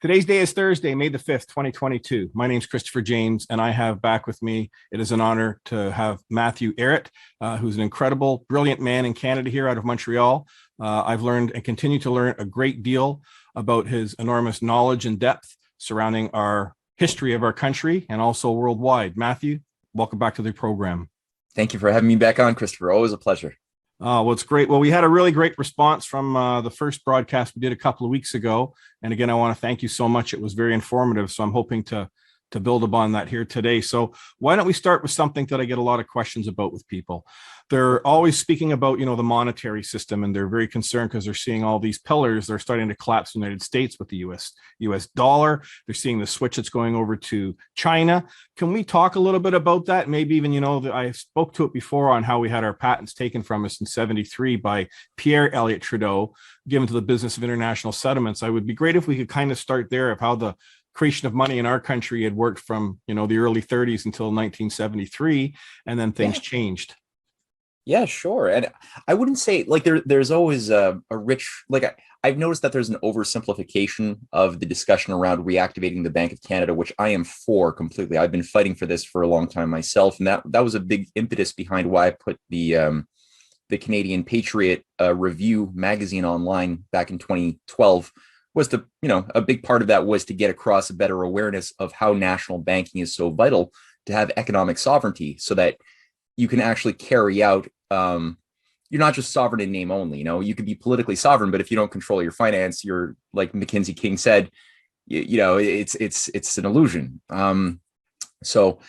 Today's day is Thursday, May the 5th, 2022. My name is Christopher James, and I have back with me, it is an honor to have Matthew Ehret, who's an incredible, brilliant man in Canada here out of Montreal. I've learned and continue to learn a great deal about his enormous knowledge and depth surrounding our history of our country and also worldwide. Matthew, welcome back to the program. Thank you for having me back on, Christopher. Always a pleasure. Well, it's great. Well, we had a really great response from the first broadcast we did a couple of weeks ago. And again, I want to thank you so much. It was very informative. So I'm hoping to build upon that here today. So why don't we start with something that I get a lot of questions about with people. They're always speaking about, the monetary system, and they're very concerned because they're seeing all these pillars. They're starting to collapse in the United States with the US dollar. They're seeing the switch that's going over to China. Can we talk a little bit about that? Maybe even, I spoke to it before on how we had our patents taken from us in 73 by Pierre Elliott Trudeau, given to the business of international settlements. I would be great if we could kind of start there of how the creation of money in our country had worked from, the early 30s until 1973, and then things changed. Yeah, sure. And I wouldn't say there's always a rich, I've noticed that there's an oversimplification of the discussion around reactivating the Bank of Canada, which I am for completely. I've been fighting for this for a long time myself. And that was a big impetus behind why I put the Canadian Patriot review magazine online back in 2012. Was a big part of that was to get across a better awareness of how national banking is so vital to have economic sovereignty so that you can actually carry out, you're not just sovereign in name only, you could be politically sovereign, but if you don't control your finance, you're, like Mackenzie King said, it's an illusion. So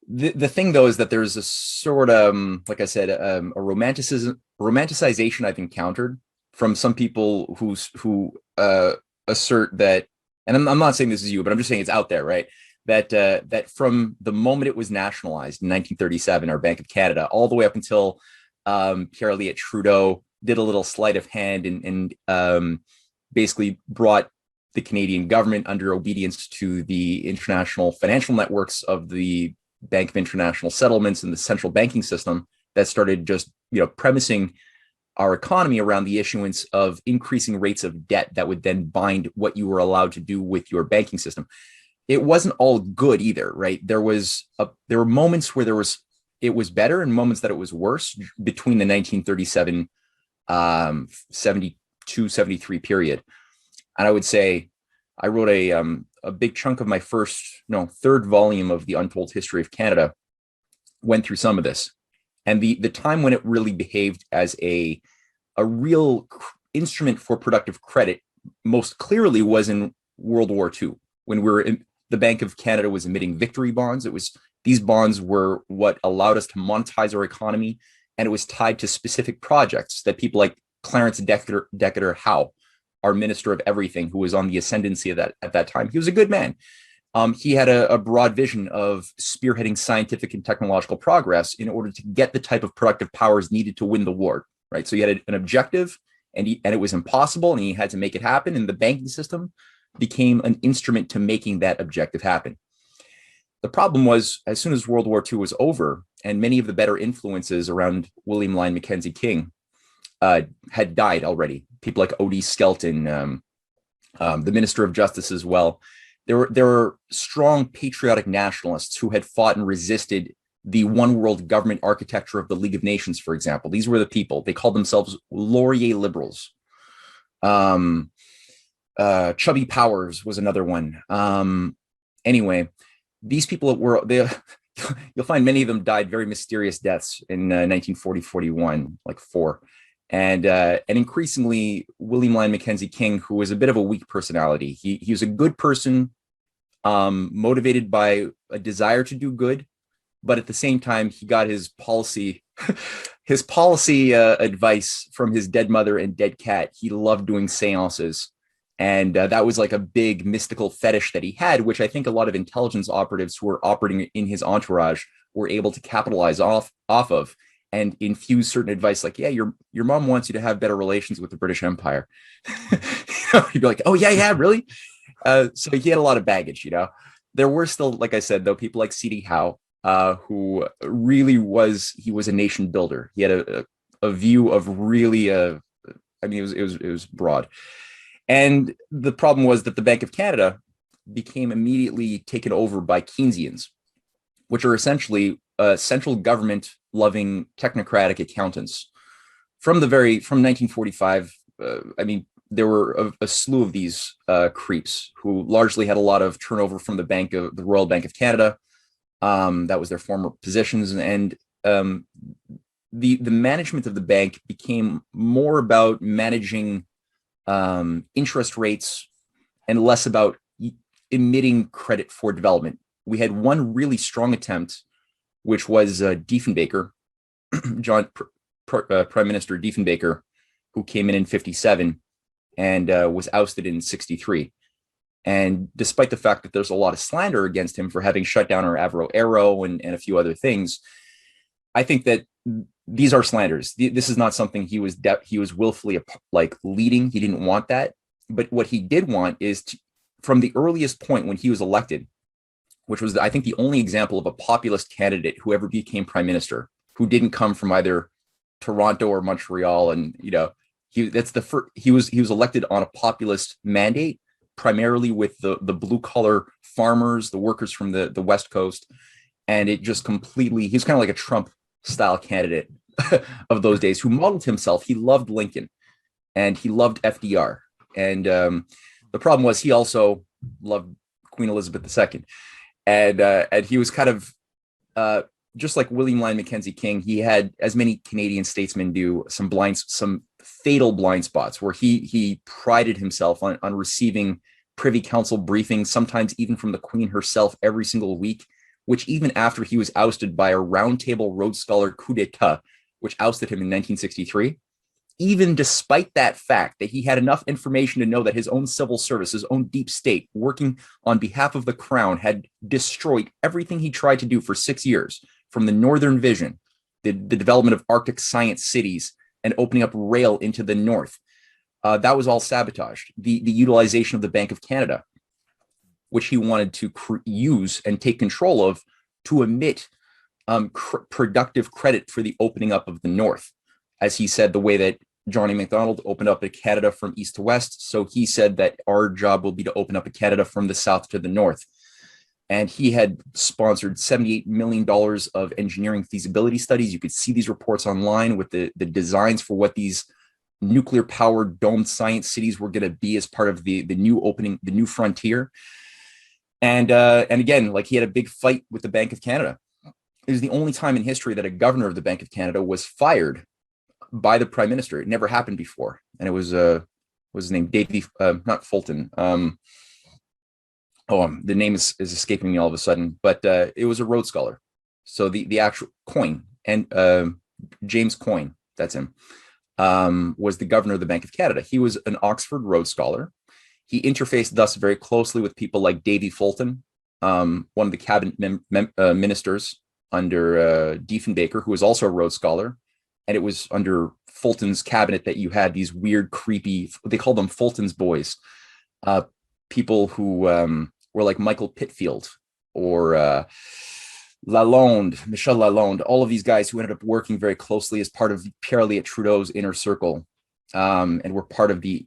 the thing though, is that there's a sort of, like I said, a romanticization I've encountered from some people who assert that, and I'm not saying this is you, but I'm just saying it's out there, right? That from the moment it was nationalized in 1937, our Bank of Canada, all the way up until Pierre Elliott Trudeau did a little sleight of hand and basically brought the Canadian government under obedience to the international financial networks of the Bank of International Settlements and the central banking system that started just, premising our economy around the issuance of increasing rates of debt that would then bind what you were allowed to do with your banking system. It wasn't all good either, right? There were moments where it was better and moments that it was worse between the 1937, 72, 73 period. And I would say I wrote a big chunk of my third volume of the Untold History of Canada, went through some of this. And the time when it really behaved as a real instrument for productive credit most clearly was in World War II, when the Bank of Canada was emitting victory bonds. These bonds were what allowed us to monetize our economy, and it was tied to specific projects that people like Clarence Decatur Howe, our Minister of Everything, who was on the ascendancy of that at that time. He was a good man. He had a broad vision of spearheading scientific and technological progress in order to get the type of productive powers needed to win the war, right? So he had an objective, and it was impossible, and he had to make it happen. And the banking system became an instrument to making that objective happen. The problem was, as soon as World War II was over, and many of the better influences around William Lyon Mackenzie King had died already, people like O.D. Skelton, the Minister of Justice as well, there were strong patriotic nationalists who had fought and resisted the one world government architecture of the League of Nations, for example. These were the people. They called themselves Laurier liberals. Chubby Powers was another one. Anyway, these people you'll find many of them died very mysterious deaths in 1940-41, like 4. And increasingly, William Lyon Mackenzie King, who was a bit of a weak personality. He was a good person, motivated by a desire to do good, but at the same time, he got his policy advice from his dead mother and dead cat. He loved doing seances, and that was like a big mystical fetish that he had, which I think a lot of intelligence operatives who were operating in his entourage were able to capitalize off of. And infuse certain advice like, yeah, your mom wants you to have better relations with the British Empire. You'd be like, oh, yeah, really? So he had a lot of baggage, There were still, like I said, though, people like C.D. Howe, who really he was a nation builder. He had a view of really, it was broad. And the problem was that the Bank of Canada became immediately taken over by Keynesians, which are essentially central government loving technocratic accountants. From 1945, there were a slew of these creeps who largely had a lot of turnover from the Royal Bank of Canada. That was their former positions, and the management of the bank became more about managing interest rates and less about emitting credit for development. We had one really strong attempt, which was Diefenbaker, Prime Minister Diefenbaker, who came in 57 and was ousted in 63. And despite the fact that there's a lot of slander against him for having shut down our Avro Aero and a few other things, I think that these are slanders. This is not something he was willfully leading. He didn't want that. But what he did want is from the earliest point when he was elected, which was, I think, the only example of a populist candidate who ever became prime minister, who didn't come from either Toronto or Montreal. And, he was elected on a populist mandate, primarily with the blue collar farmers, the workers from the West Coast. And it just completely, he's kind of like a Trump style candidate of those days, who modeled himself. He loved Lincoln and he loved FDR. And the problem was he also loved Queen Elizabeth II. And he was kind of just like William Lyon Mackenzie King. He had, as many Canadian statesmen do, some fatal blind spots where he prided himself on receiving Privy Council briefings, sometimes even from the Queen herself every single week, which even after he was ousted by a roundtable Rhodes Scholar coup d'etat, which ousted him in 1963, even despite that fact that he had enough information to know that his own civil service, his own deep state, working on behalf of the crown, had destroyed everything he tried to do for 6 years, from the Northern Vision, the development of Arctic science cities, and opening up rail into the north. That was all sabotaged. The utilization of the Bank of Canada, which he wanted to use and take control of to emit productive credit for the opening up of the north. As he said, the way that Johnny MacDonald opened up Canada from east to west, so he said that our job will be to open up Canada from the south to the north. And he had sponsored $78 million of engineering feasibility studies. You could see these reports online with the designs for what these nuclear powered domed science cities were going to be as part of the new opening, the new frontier. And again, like, he had a big fight with the Bank of Canada. It was the only time in history that a governor of the Bank of Canada was fired by the prime minister. It never happened before. And it was his name, not Fulton. The name is escaping me all of a sudden, but it was a Rhodes Scholar. So the actual Coyne, and James Coyne, that's him, was the governor of the Bank of Canada. He was an Oxford Rhodes Scholar. He interfaced thus very closely with people like Davy Fulton, one of the cabinet ministers under Diefenbaker, who was also a Rhodes Scholar. And it was under Fulton's cabinet that you had these weird, creepy, they called them Fulton's boys, people who were like Michael Pitfield or Michel Lalonde, all of these guys who ended up working very closely as part of Pierre Elliott Trudeau's inner circle, and were part of the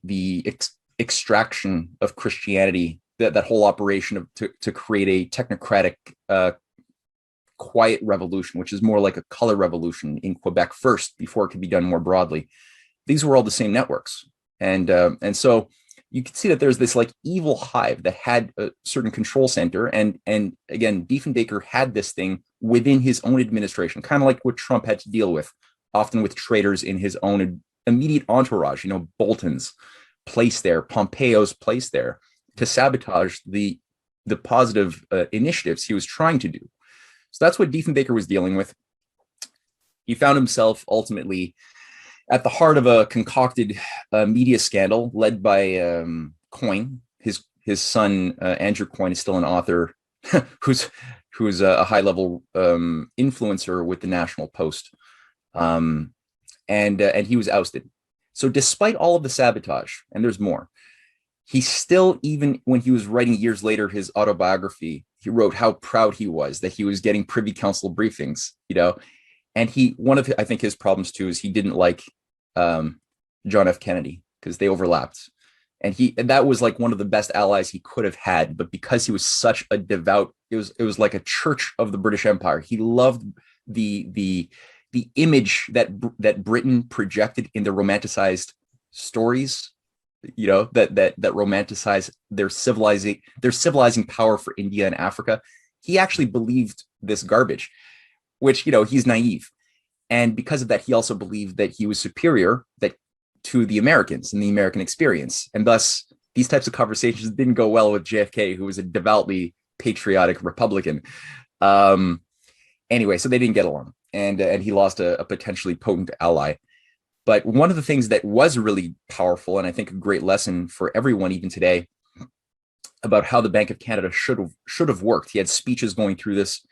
extraction of Christianity, that whole operation to create a technocratic quiet revolution, which is more like a color revolution in Quebec first before it could be done more broadly. These were all the same networks. And so you can see that there's this like evil hive that had a certain control center. And again, Diefenbaker had this thing within his own administration, kind of like what Trump had to deal with, often with traitors in his own immediate entourage, Bolton's place there, Pompeo's place there, to sabotage the positive initiatives he was trying to do. So that's what Diefenbaker was dealing with. He found himself ultimately at the heart of a concocted media scandal led by Coyne. His son, Andrew Coyne, is still an author who's a high-level influencer with the National Post. And he was ousted. So despite all of the sabotage, and there's more, he still, even when he was writing years later his autobiography, he wrote how proud he was that he was getting Privy Council briefings, and one of, I think, his problems too is he didn't like John F. Kennedy, because they overlapped. And that was like one of the best allies he could have had. But because he was such a devout, it was like a church of the British Empire. He loved the image that Britain projected in the romanticized stories, that romanticize their civilizing power for India and Africa. He actually believed this garbage, which, he's naive. And because of that, he also believed that he was superior to the Americans and the American experience. And thus, these types of conversations didn't go well with JFK, who was a devoutly patriotic Republican. Anyway, so they didn't get along, and he lost a potentially potent ally. But one of the things that was really powerful, and I think a great lesson for everyone even today, about how the Bank of Canada should have worked. He had speeches going through this.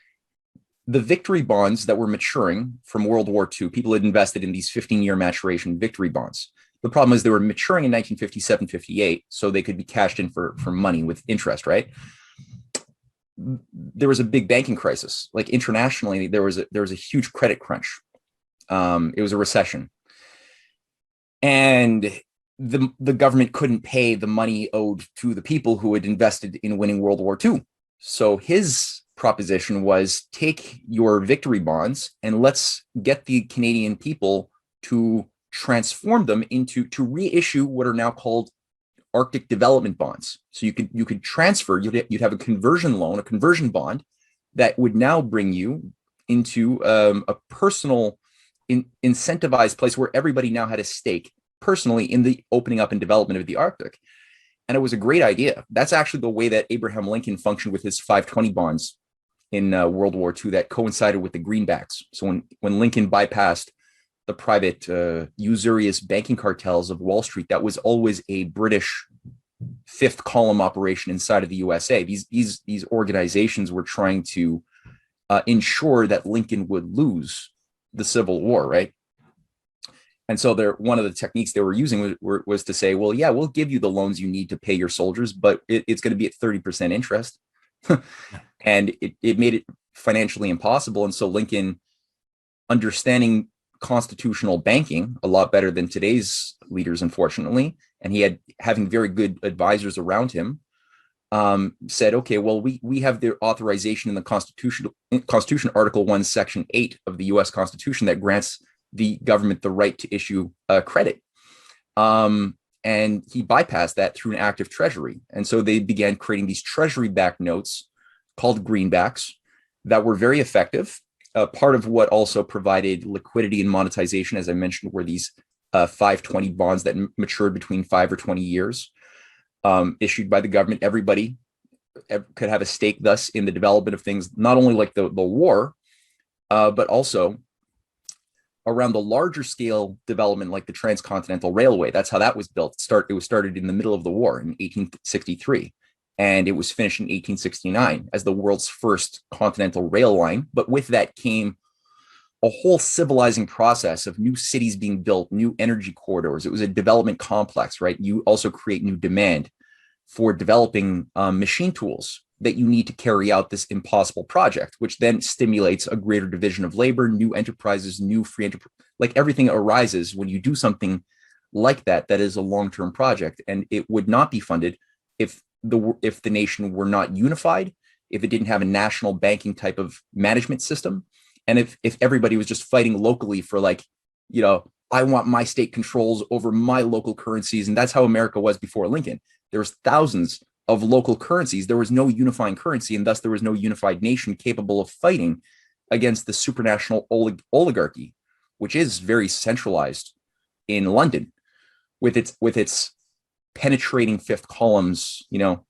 The victory bonds that were maturing from World War II, people had invested in these 15-year maturation victory bonds. The problem is they were maturing in 1957, 58, so they could be cashed in for money with interest, right? There was a big banking crisis. Like internationally, there was a huge credit crunch. It was a recession. And the government couldn't pay the money owed to the people who had invested in winning World War II. So his proposition was, take your victory bonds and let's get the Canadian people to transform them to reissue what are now called Arctic development bonds. So you could transfer, you'd have a conversion loan, a conversion bond that would now bring you into a personal incentivized place where everybody now had a stake personally in the opening up and development of the Arctic. And it was a great idea. That's actually the way that Abraham Lincoln functioned with his 520 bonds in World War II that coincided with the greenbacks. So when Lincoln bypassed the private usurious banking cartels of Wall Street, that was always a British fifth column operation inside of the USA. These organizations were trying to ensure that Lincoln would lose the Civil War, right? And so one of the techniques they were using was to say, well, yeah, we'll give you the loans you need to pay your soldiers, but it's going to be at 30% interest. And it made it financially impossible. And so Lincoln, understanding constitutional banking a lot better than today's leaders, unfortunately, and having very good advisors around him, said, okay, well, we have the authorization in the Constitution, Article 1, Section 8 of the U.S. Constitution that grants the government the right to issue credit. And he bypassed that through an act of treasury. And so they began creating these treasury-backed notes called greenbacks that were very effective. Part of what also provided liquidity and monetization, as I mentioned, were these 520 bonds that matured between 5 or 20 years, issued by the government. Everybody could have a stake thus in the development of things, not only like the war, but also around the larger scale development, like the Transcontinental Railway. That's how that was built. It was started in the middle of the war in 1863, and it was finished in 1869 as the world's first continental rail line. But with that came a whole civilizing process of new cities being built, new energy corridors. It was a development complex, right? You also create new demand for developing machine tools that you need to carry out this impossible project, which then stimulates a greater division of labor, new enterprises, new free enterprise. Like everything arises when you do something like that is a long-term project, and it would not be funded if the nation were not unified, if it didn't have a national banking type of management system, and if everybody was just fighting locally for, like, I want my state controls over my local currencies. And that's how America was before Lincoln. There was thousands of local currencies. There was no unifying currency, and thus there was no unified nation capable of fighting against the supranational oligarchy, which is very centralized in London with its penetrating fifth columns,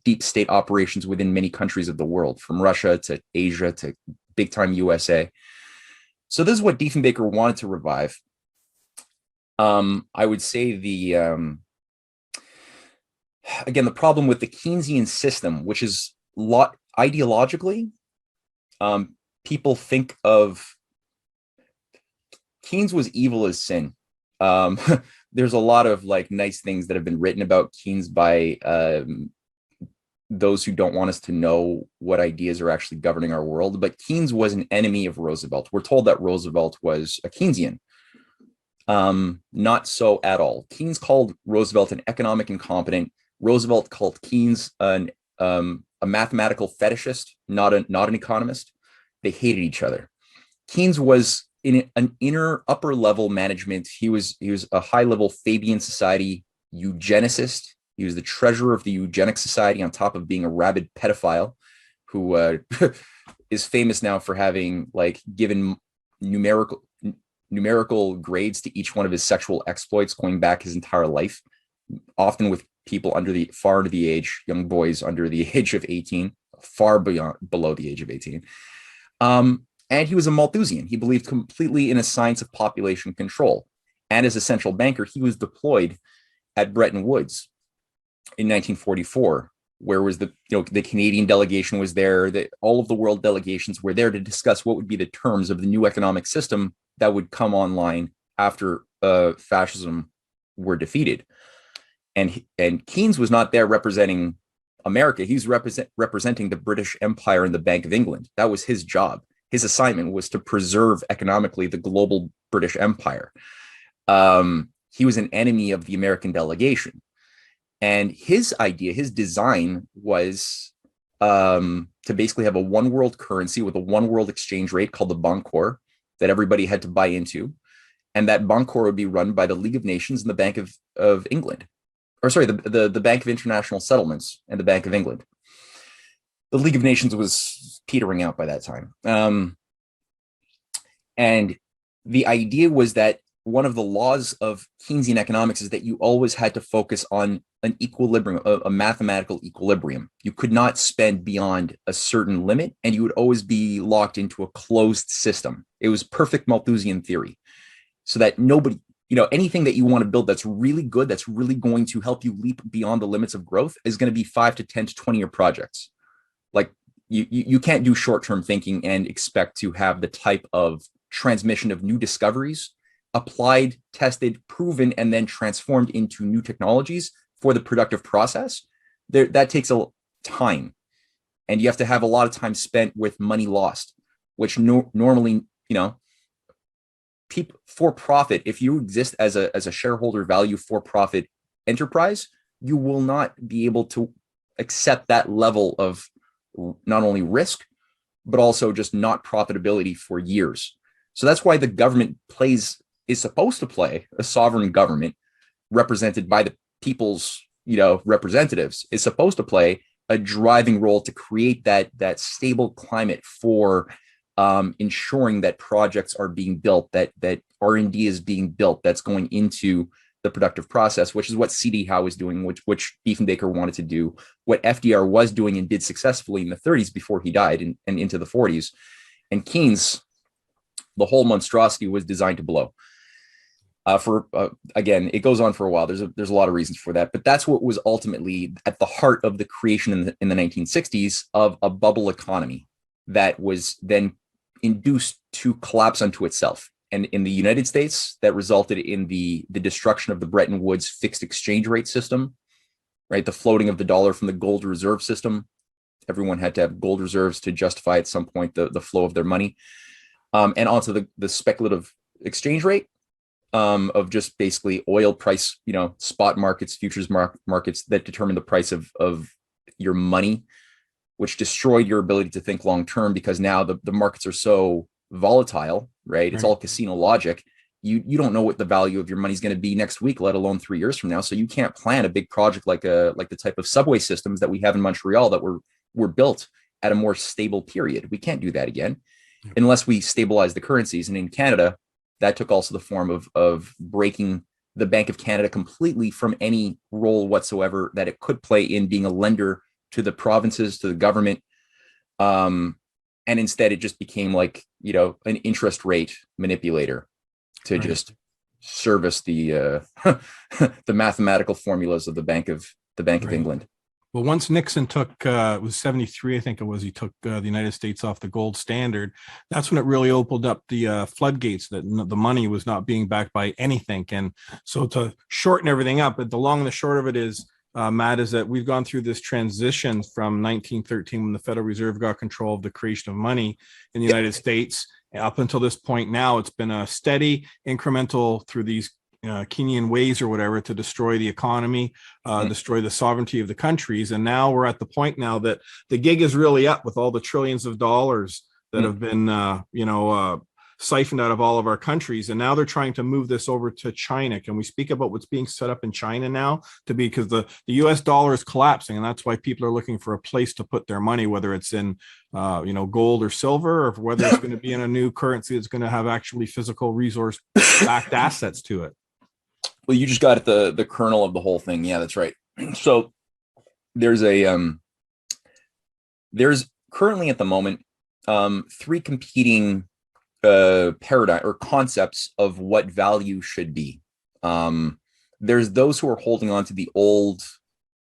deep state operations within many countries of the world, from Russia to Asia to big time USA. So this is what Diefenbaker wanted to revive. I would say again, the problem with the Keynesian system, which is ideologically, people think of Keynes was evil as sin. There's a lot of nice things that have been written about Keynes by those who don't want us to know what ideas are actually governing our world. But Keynes was an enemy of Roosevelt. We're told that Roosevelt was a Keynesian. Not so at all. Keynes called Roosevelt an economic incompetent Roosevelt called Keynes a mathematical fetishist, not an economist. They hated each other. Keynes was in an inner upper level management. He was a high level Fabian Society eugenicist. He was the treasurer of the Eugenics Society, on top of being a rabid pedophile who is famous now for having like given numerical grades to each one of his sexual exploits going back his entire life, often with people far under the age, young boys under the age of 18, below the age of 18. And he was a Malthusian. He believed completely in a science of population control. And as a central banker, he was deployed at Bretton Woods in 1944, where was the Canadian delegation was there, that all of the world delegations were there to discuss what would be the terms of the new economic system that would come online after fascism were defeated. And Keynes was not there representing America. He's representing the British Empire and the Bank of England. That was his job. His assignment was to preserve economically the global British Empire. He was an enemy of the American delegation. And his idea, his design was to basically have a one world currency with a one world exchange rate called the Bancorp that everybody had to buy into. And that Bancorp would be run by the League of Nations and the Bank of England. Or sorry, the Bank of International Settlements and the Bank of England. The League of Nations was petering out by that time. And the idea was that one of the laws of Keynesian economics is that you always had to focus on an equilibrium, a mathematical equilibrium. You could not spend beyond a certain limit, and you would always be locked into a closed system. It was perfect Malthusian theory, so that nobody, anything that you want to build that's really good, that's really going to help you leap beyond the limits of growth is going to be 5 to 10 to 20-year projects. Like you can't do short-term thinking and expect to have the type of transmission of new discoveries applied, tested, proven, and then transformed into new technologies for the productive process. That takes a time, and you have to have a lot of time spent with money lost, which normally, for profit, if you exist as a shareholder value for profit enterprise, you will not be able to accept that level of not only risk, but also just not profitability for years. So that's why the government is supposed to play, a sovereign government represented by the people's, representatives, is supposed to play a driving role to create that stable climate for ensuring that projects are being built, that R&D is being built, that's going into the productive process, which is what C.D. Howe is doing, which Diefenbaker wanted to do, what FDR was doing and did successfully in the 30s before he died and into the 40s. And Keynes, the whole monstrosity was designed to blow. Again, it goes on for a while. There's a lot of reasons for that, but that's what was ultimately at the heart of the creation in the 1960s of a bubble economy that was then induced to collapse unto itself. And in the United States, that resulted in the destruction of the Bretton Woods fixed exchange rate system, right? The floating of the dollar from the gold reserve system. Everyone had to have gold reserves to justify at some point the flow of their money, and onto the speculative exchange rate of just basically oil price, spot markets, futures markets that determine the price of your money, which destroyed your ability to think long term, because now the markets are so volatile, right? It's all casino logic. You don't know what the value of your money is going to be next week, let alone 3 years from now. So you can't plan a big project like the type of subway systems that we have in Montreal that were built at a more stable period. We can't do that again unless we stabilize the currencies. And in Canada, that took also the form of breaking the Bank of Canada completely from any role whatsoever that it could play in being a lender to the provinces, to the government. And instead it just became like, an interest rate manipulator to just service the the mathematical formulas of the Bank of England. Well, once Nixon took, it was 73, I think it was, he took the United States off the gold standard. That's when it really opened up the floodgates, that the money was not being backed by anything. And so to shorten everything up, but the long and the short of it is, Matt, is that we've gone through this transition from 1913 when the Federal Reserve got control of the creation of money in the United States. Up until this point now, it's been a steady incremental through these Kenyan ways or whatever to destroy the economy, destroy the sovereignty of the countries. And now we're at the point now that the gig is really up with all the trillions of dollars that have been, siphoned out of all of our countries. And now they're trying to move this over to China. Can we speak about what's being set up in China now because the US dollar is collapsing, and that's why people are looking for a place to put their money, whether it's in, gold or silver, or whether it's going to be in a new currency that's going to have actually physical resource backed assets to it. Well, you just got at the kernel of the whole thing. Yeah, that's right. So there's currently at the moment, three competing paradigm or concepts of what value should be. There's those who are holding on to the old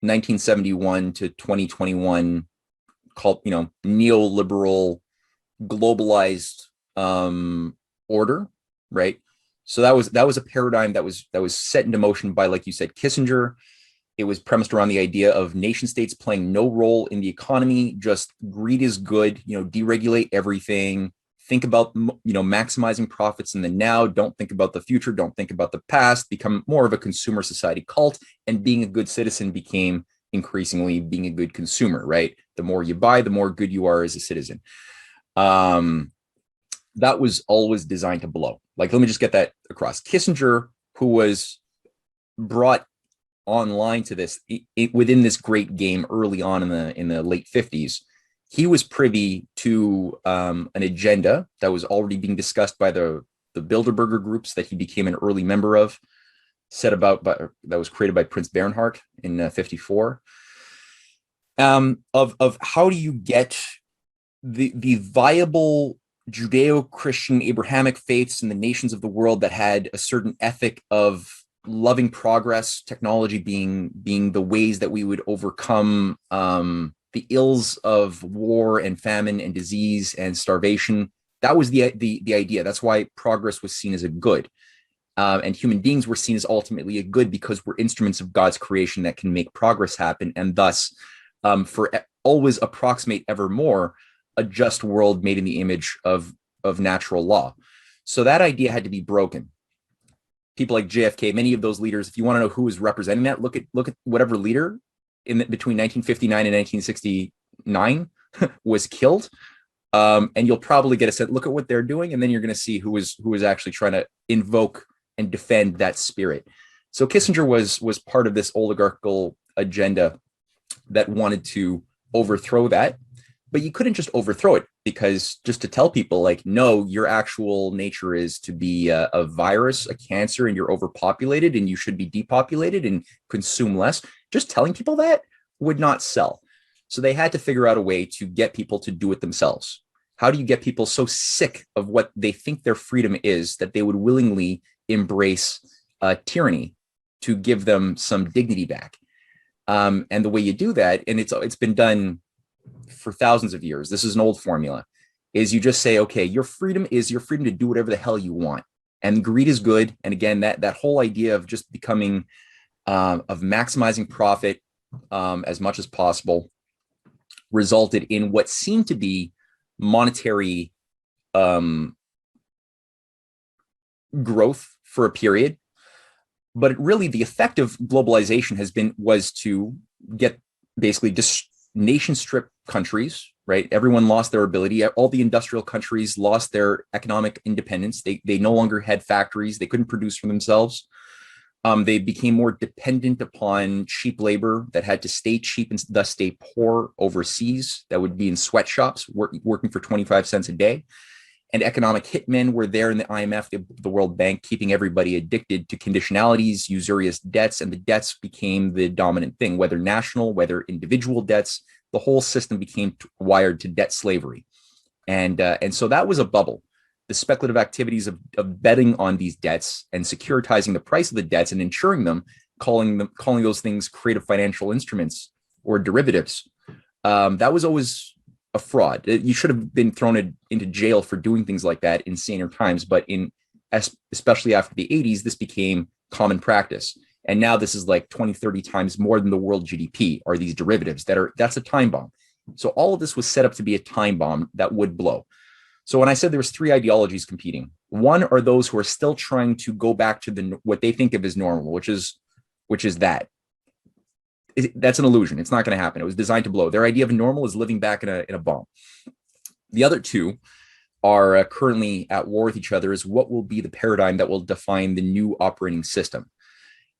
1971 to 2021 called, neoliberal globalized order, right? So that was a paradigm that was set into motion by, like you said, Kissinger. It was premised around the idea of nation states playing no role in the economy, just greed is good, deregulate everything. Think about, maximizing profits in the now. Don't think about the future. Don't think about the past. Become more of a consumer society cult. And being a good citizen became increasingly being a good consumer, right? The more you buy, the more good you are as a citizen. That was always designed to blow. Like, let me just get that across. Kissinger, who was brought online to this within this great game early on in the late 50s, he was privy to an agenda that was already being discussed by the Bilderberger groups that he became an early member of, that was created by Prince Bernhard in 54, of how do you get the viable Judeo-Christian Abrahamic faiths in the nations of the world that had a certain ethic of loving progress, technology being the ways that we would overcome the ills of war and famine and disease and starvation. That was the idea. That's why progress was seen as a good. And human beings were seen as ultimately a good because we're instruments of God's creation that can make progress happen, and thus always approximate ever more a just world made in the image of natural law. So that idea had to be broken. People like JFK, many of those leaders, if you want to know who was representing that, look at whatever leader between 1959 and 1969 was killed, and you'll probably get a sense. Look at what they're doing, and then you're going to see who was actually trying to invoke and defend that spirit. So Kissinger was part of this oligarchical agenda that wanted to overthrow that, but you couldn't just overthrow it, because just to tell people like, no, your actual nature is to be a virus, a cancer, and you're overpopulated and you should be depopulated and consume less. Just telling people that would not sell. So they had to figure out a way to get people to do it themselves. How do you get people so sick of what they think their freedom is that they would willingly embrace tyranny to give them some dignity back? And the way you do that, and it's been done for thousands of years, this is an old formula, is you just say, okay, your freedom is your freedom to do whatever the hell you want. And greed is good. And again, that whole idea of just becoming, of maximizing profit as much as possible resulted in what seemed to be monetary growth for a period. But really the effect of globalization was to get basically just nation strip countries, right? Everyone lost their ability. All the industrial countries lost their economic independence. They no longer had factories. They couldn't produce for themselves. They became more dependent upon cheap labor that had to stay cheap and thus stay poor overseas. That would be in sweatshops, working for 25 cents a day. And economic hitmen were there in the IMF, the World Bank, keeping everybody addicted to conditionalities, usurious debts, and the debts became the dominant thing, whether national, whether individual debts. The whole system became wired to debt slavery. And so that was a bubble. The speculative activities of betting on these debts and securitizing the price of the debts and insuring them, calling those things creative financial instruments or derivatives, that was always a fraud. You should have been thrown into jail for doing things like that in saner times, but especially after the 80s, this became common practice. And now this is like 20, 30 times more than the world GDP are these derivatives that's a time bomb. So all of this was set up to be a time bomb that would blow. So when I said there was three ideologies competing, one are those who are still trying to go back to what they think of as normal, which is that. That's an illusion. It's not going to happen. It was designed to blow. Their idea of normal is living back in a bomb. The other two are currently at war with each other is what will be the paradigm that will define the new operating system.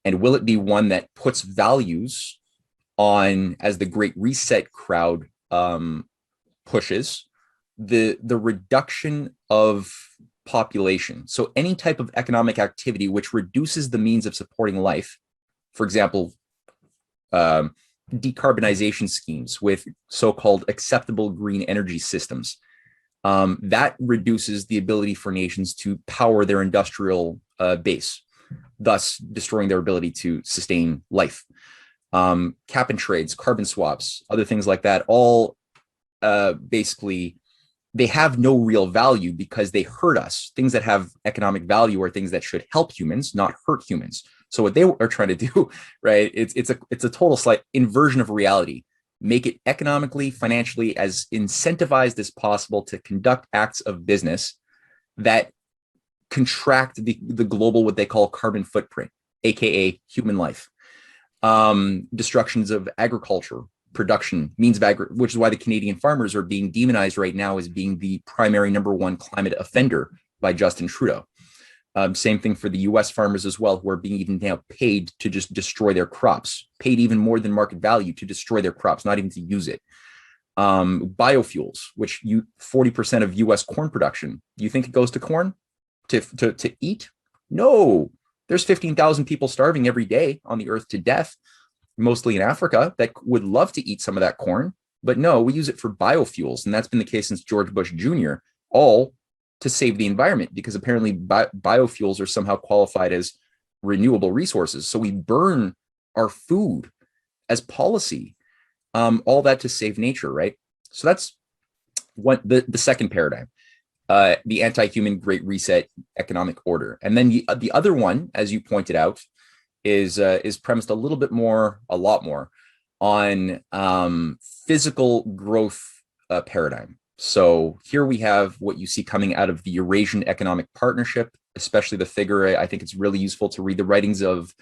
And will it be one that puts values on, as the Great Reset crowd pushes, the reduction of population. So any type of economic activity which reduces the means of supporting life, for example, decarbonization schemes with so-called acceptable green energy systems, that reduces the ability for nations to power their industrial base, thus destroying their ability to sustain life. Cap and trades, carbon swaps, other things like that, all basically, they have no real value because they hurt us. Things that have economic value are things that should help humans, not hurt humans. So what they are trying to do, right, it's a total slight inversion of reality. Make it economically, financially as incentivized as possible to conduct acts of business that contract the global, what they call carbon footprint, aka human life. Destructions of agriculture, production, means of which is why the Canadian farmers are being demonized right now as being the primary number one climate offender by Justin Trudeau. Same thing for the US farmers as well, who are being even now paid to just destroy their crops, paid even more than market value to destroy their crops, not even to use it. Biofuels, which 40% of US corn production, you think it goes to corn to eat? No, there's 15,000 people starving every day on the earth to death, mostly in Africa, that would love to eat some of that corn. But no, we use it for biofuels. And that's been the case since George Bush Jr., all to save the environment, because apparently biofuels are somehow qualified as renewable resources. So we burn our food as policy, all that to save nature, right? So that's what the second paradigm, the anti-human Great Reset economic order. And then the other one, as you pointed out, is premised a lot more on physical growth paradigm. So here we have what you see coming out of the Eurasian Economic Partnership, especially the figure. I think it's really useful to read the writings of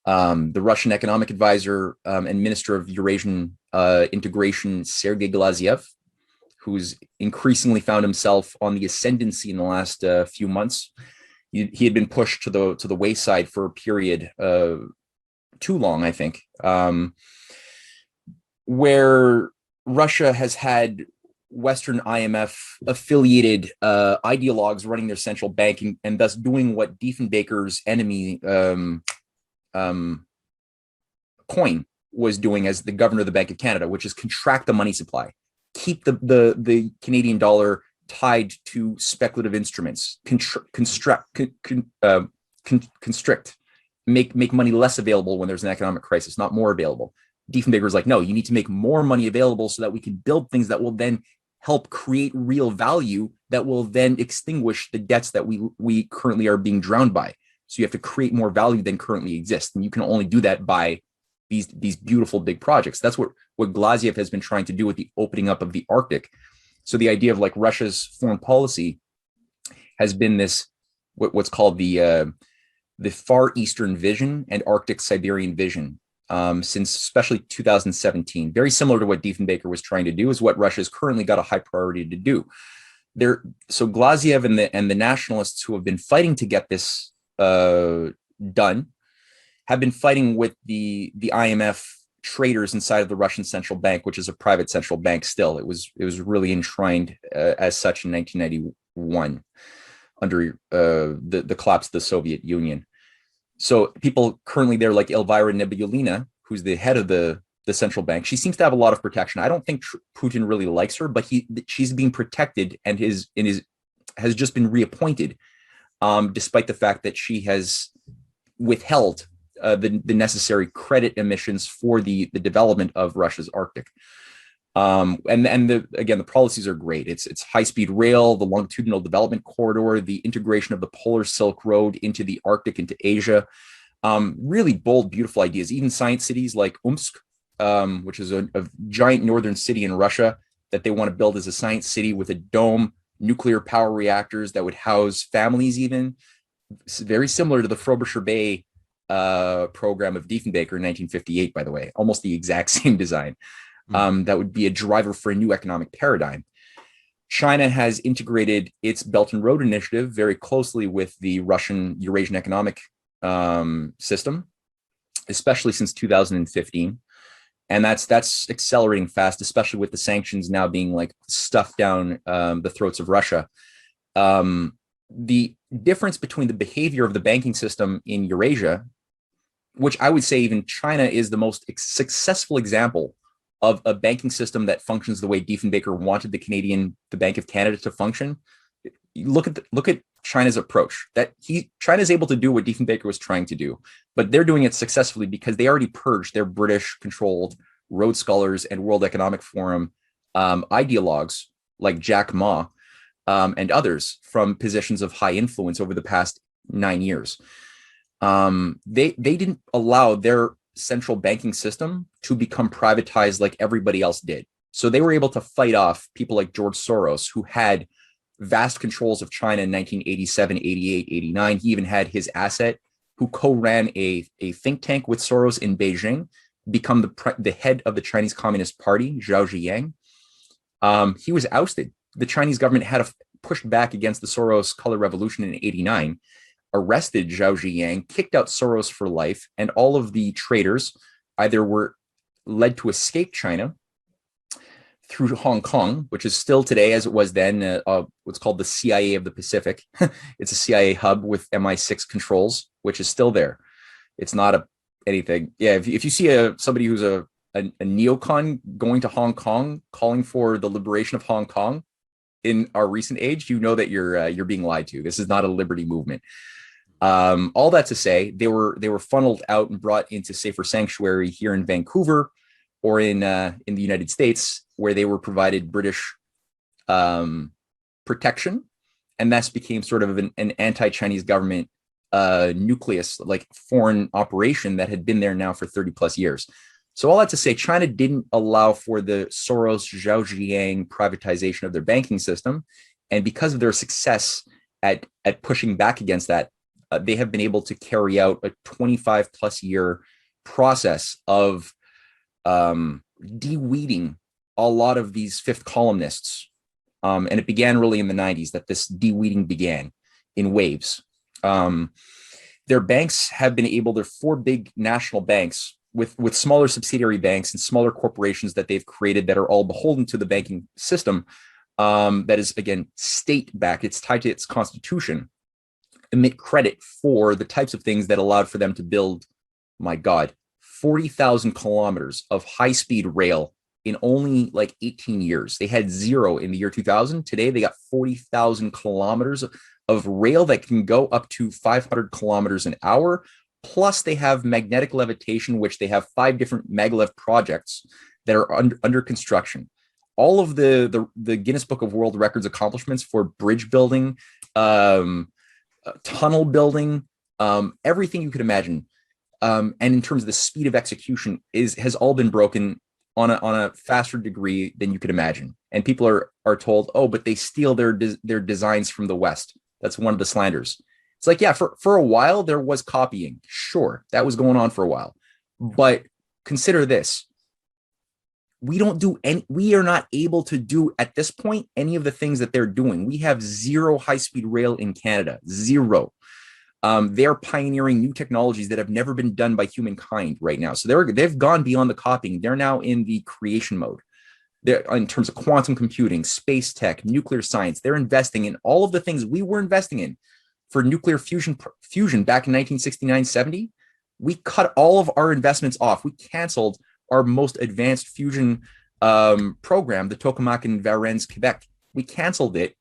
the Russian economic advisor and minister of Eurasian integration, Sergei Glaziev, who's increasingly found himself on the ascendancy in the last few months. He had been pushed to the wayside for a period too long, I think, where Russia has had Western IMF affiliated ideologues running their central banking, and thus doing what Diefenbaker's enemy Coin was doing as the governor of the Bank of Canada, which is contract the money supply, keep the Canadian dollar tied to speculative instruments, constrict, make money less available when there's an economic crisis, not more available. Diefenbaker is like, no, you need to make more money available so that we can build things that will then help create real value that will then extinguish the debts that we currently are being drowned by. So you have to create more value than currently exists. And you can only do that by these beautiful big projects. That's what Glaziev has been trying to do with the opening up of the Arctic. So the idea of like Russia's foreign policy has been this, what's called the Far Eastern Vision and Arctic Siberian Vision, since especially 2017. Very similar to what Diefenbaker was trying to do, is what Russia's currently got a high priority to do. So Glaziev and the nationalists who have been fighting to get this done have been fighting with the IMF traders inside of the Russian central bank, which is a private central bank still. It was really enshrined as such in 1991 under the collapse of the Soviet Union. So people currently there, like Elvira Nabiullina, who's the head of the central bank, she seems to have a lot of protection. I don't think Putin really likes her, but she's being protected and has just been reappointed, despite the fact that she has withheld the necessary credit emissions for the development of Russia's Arctic. Again, the policies are great. It's high-speed rail, the longitudinal development corridor, the integration of the Polar Silk Road into the Arctic, into Asia. Really bold, beautiful ideas. Even science cities like Omsk, which is a giant northern city in Russia that they want to build as a science city with a dome nuclear power reactors that would house families, even very similar to the Frobisher Bay program of Diefenbaker in 1958, by the way, almost the exact same design. That would be a driver for a new economic paradigm. China has integrated its Belt and Road Initiative very closely with the Russian Eurasian economic system, especially since 2015. And that's accelerating fast, especially with the sanctions now being like stuffed down the throats of Russia. The difference between the behavior of the banking system in Eurasia, which I would say even China is the most successful example of a banking system that functions the way Diefenbaker wanted the Bank of Canada to function. Look at China's approach. China is able to do what Diefenbaker was trying to do, but they're doing it successfully because they already purged their British-controlled Rhodes Scholars and World Economic Forum ideologues like Jack Ma and others from positions of high influence over the past 9 years. They didn't allow their central banking system to become privatized like everybody else did. So they were able to fight off people like George Soros, who had vast controls of China in 1987, 88, 89. He even had his asset, who co-ran a think tank with Soros in Beijing, become the head of the Chinese Communist Party, Zhao Ziyang. He was ousted. The Chinese government had pushed back against the Soros color revolution in 89, arrested Zhao Ziyang, kicked out Soros for life, and all of the traitors either were led to escape China through Hong Kong, which is still today, as it was then, what's called the CIA of the Pacific. It's a CIA hub with MI6 controls, which is still there. It's not anything. Yeah, if you see somebody who's a neocon going to Hong Kong, calling for the liberation of Hong Kong in our recent age, you know that you're being lied to. This is not a liberty movement. All that to say, they were funneled out and brought into safer sanctuary here in Vancouver or in the United States, where they were provided British protection, and thus became sort of an anti-Chinese government nucleus, like foreign operation that had been there now for 30 plus years. So all that to say, China didn't allow for the Soros Zhao Ziyang privatization of their banking system, and because of their success at pushing back against that, they have been able to carry out a 25 plus year process of de-weeding a lot of these fifth columnists. And it began really in the 90s that this de-weeding began in waves. Their banks have been able, they're 4 big national banks with smaller subsidiary banks and smaller corporations that they've created that are all beholden to the banking system. That is, again, state-backed. It's tied to its constitution. Emit credit for the types of things that allowed for them to build, my God, 40,000 kilometers of high-speed rail in only like 18 years. They had 0 in the year 2000. Today, they got 40,000 kilometers of rail that can go up to 500 kilometers an hour. Plus, they have magnetic levitation, which they have 5 different maglev projects that are under construction. All of the Guinness Book of World Records accomplishments for bridge building, tunnel building, everything you could imagine. And in terms of the speed of execution has all been broken on a faster degree than you could imagine. And people are told, oh, but they steal their designs from the West. That's one of the slanders. It's like, yeah, for a while there was copying. Sure, that was going on for a while. But consider this. We are not able to do at this point any of the things that they're doing. We have 0 high-speed rail in Canada, 0. They're pioneering new technologies that have never been done by humankind right now. So they've gone beyond the copying. They're now in the creation mode. They're, in terms of quantum computing, space tech, nuclear science, they're investing in all of the things we were investing in for nuclear fusion back in 1969-70. We cut all of our investments off. We canceled our most advanced fusion program, the Tokamak in Varennes, Quebec. We canceled it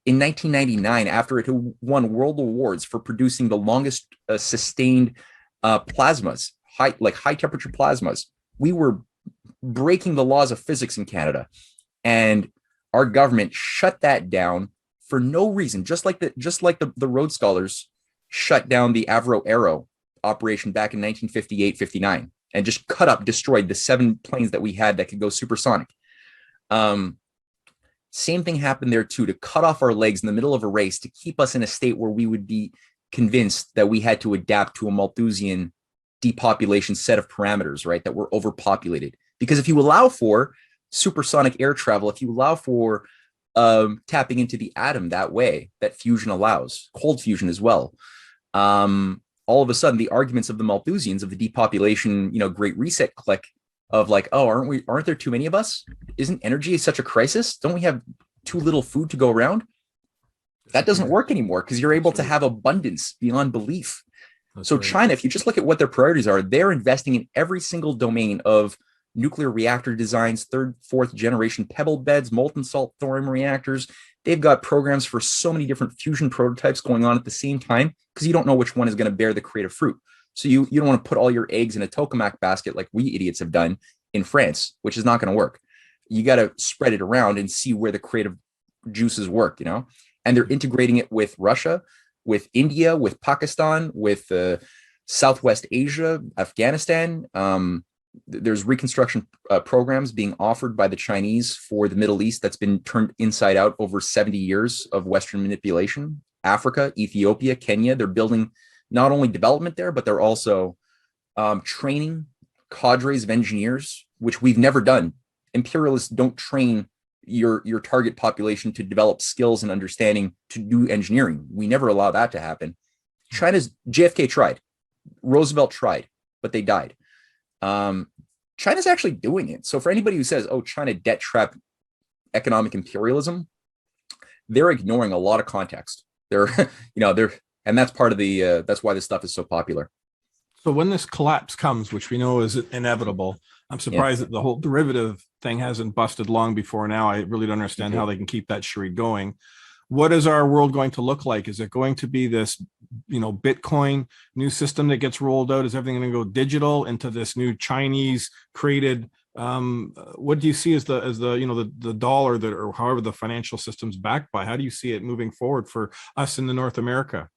in 1999 after it won world awards for producing the longest sustained plasmas, high temperature plasmas. We were breaking the laws of physics in Canada, and our government shut that down for no reason. Just like the Rhodes Scholars shut down the Avro Aero operation back in 1958-59 and just destroyed the 7 planes that we had that could go supersonic. Same thing happened there too, to cut off our legs in the middle of a race to keep us in a state where we would be convinced that we had to adapt to a Malthusian depopulation set of parameters, right? That we're overpopulated. Because if you allow for supersonic air travel, if you allow for tapping into the atom that way, that fusion allows, cold fusion as well, all of a sudden the arguments of the Malthusians, of the depopulation, great reset clique, of like, oh, aren't there too many of us? Isn't energy such a crisis? Don't we have too little food to go around? That doesn't work anymore, because you're able to have abundance beyond belief. So China, if you just look at what their priorities are, they're investing in every single domain of nuclear reactor designs, third, fourth generation pebble beds, molten salt thorium reactors. They've got programs for so many different fusion prototypes going on at the same time, because you don't know which one is going to bear the creative fruit. So you don't want to put all your eggs in a tokamak basket like we idiots have done in France, which is not going to work. You got to spread it around and see where the creative juices work, and they're integrating it with Russia, with India, with Pakistan, with Southwest Asia, Afghanistan. There's reconstruction programs being offered by the Chinese for the Middle East that's been turned inside out over 70 years of Western manipulation. Africa, Ethiopia, Kenya, they're building not only development there, but they're also training cadres of engineers, which we've never done. Imperialists don't train your target population to develop skills and understanding to do engineering. We never allow that to happen. JFK tried, Roosevelt tried, but they died. China's actually doing it. So for anybody who says, oh, China debt trap economic imperialism, they're ignoring a lot of context. And that's part of that's why this stuff is so popular. So when this collapse comes, which we know is inevitable, I'm surprised that the whole derivative thing hasn't busted long before now. I really don't understand how they can keep that charade going. What is our world going to look like? Is it going to be this, Bitcoin new system that gets rolled out? Is everything going to go digital into this new Chinese created? What do you see as the dollar that, or however the financial system's backed by? How do you see it moving forward for us in the North America?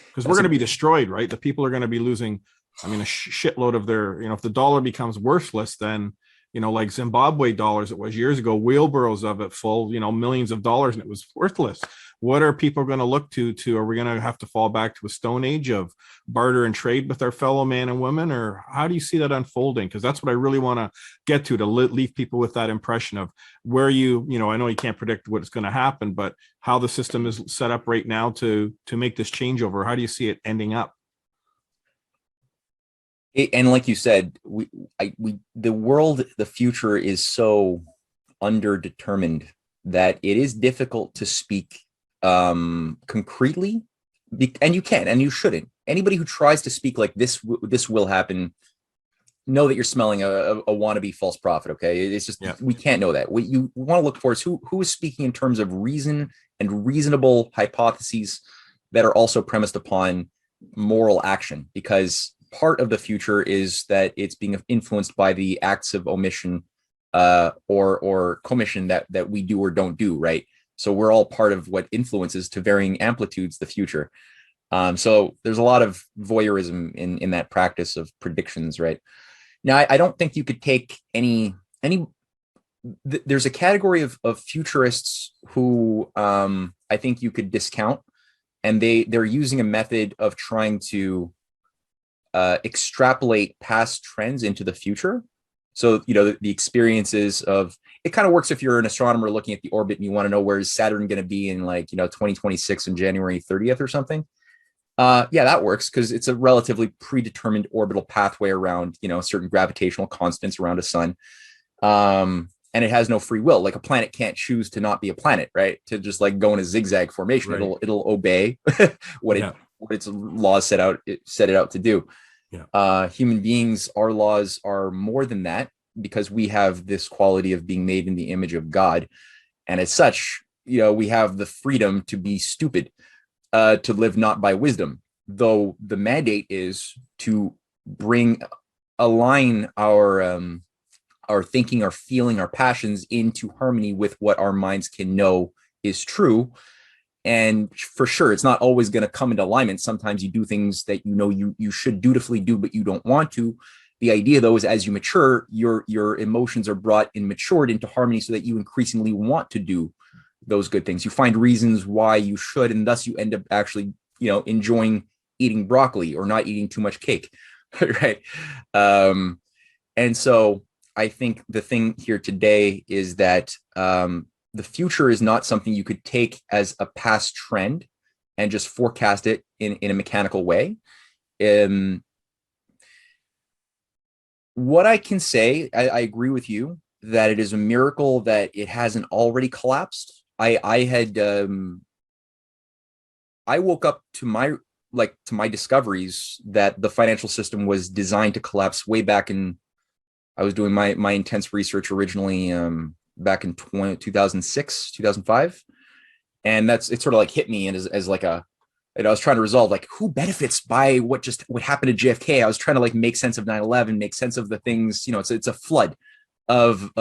Because we're going to be destroyed, right? The people are going to be losing, a shitload of their, if the dollar becomes worthless, then, like Zimbabwe dollars, it was years ago, wheelbarrows of it full, millions of dollars, and it was worthless. What are people going to look to? Are we going to have to fall back to a stone age of barter and trade with our fellow man and women? Or how do you see that unfolding? Because that's what I really want to get to leave people with that impression of where I know you can't predict what's going to happen, but how the system is set up right now to make this changeover. How do you see it ending up? And like you said, the world, the future is so underdetermined that it is difficult to speak concretely, and you can, and you shouldn't. Anybody who tries to speak like this will happen, know that you're smelling a wannabe false prophet. Okay, it's just we can't know that. What you want to look for is who is speaking in terms of reason and reasonable hypotheses that are also premised upon moral action, because part of the future is that it's being influenced by the acts of omission or commission that we do or don't do, right? So we're all part of what influences to varying amplitudes the future. So there's a lot of voyeurism in that practice of predictions, right? Now, I don't think you could take any. There's a category of futurists who I think you could discount, and they're using a method of trying to extrapolate past trends into the future. So, the experiences of it kind of works if you're an astronomer looking at the orbit and you want to know where is Saturn going to be in 2026 and January 30th or something. Yeah, that works because it's a relatively predetermined orbital pathway around, certain gravitational constants around a sun. And it has no free will. Like a planet can't choose to not be a planet, right? To just go in a zigzag formation. Right. It'll obey what its laws set it out to do. Yeah. Human beings, our laws are more than that, because we have this quality of being made in the image of God. And as such, we have the freedom to be stupid, to live not by wisdom, though the mandate is to align our thinking, our feeling, our passions into harmony with what our minds can know is true. And for sure, it's not always going to come into alignment. Sometimes you do things that you should dutifully do, but you don't want to. The idea, though, is as you mature, your emotions are brought and matured into harmony so that you increasingly want to do those good things. You find reasons why you should, and thus you end up actually, enjoying eating broccoli or not eating too much cake, right? And so I think the thing here today is that the future is not something you could take as a past trend and just forecast it in a mechanical way. What I can say, I agree with you that it is a miracle that it hasn't already collapsed. I woke up to my discoveries that the financial system was designed to collapse way back in. I was doing my intense research originally back in 2006, 2005, and it sort of like hit me as like a. And I was trying to resolve like who benefits by what happened to JFK. I was trying to like make sense of 9/11, make sense of the things, it's a flood of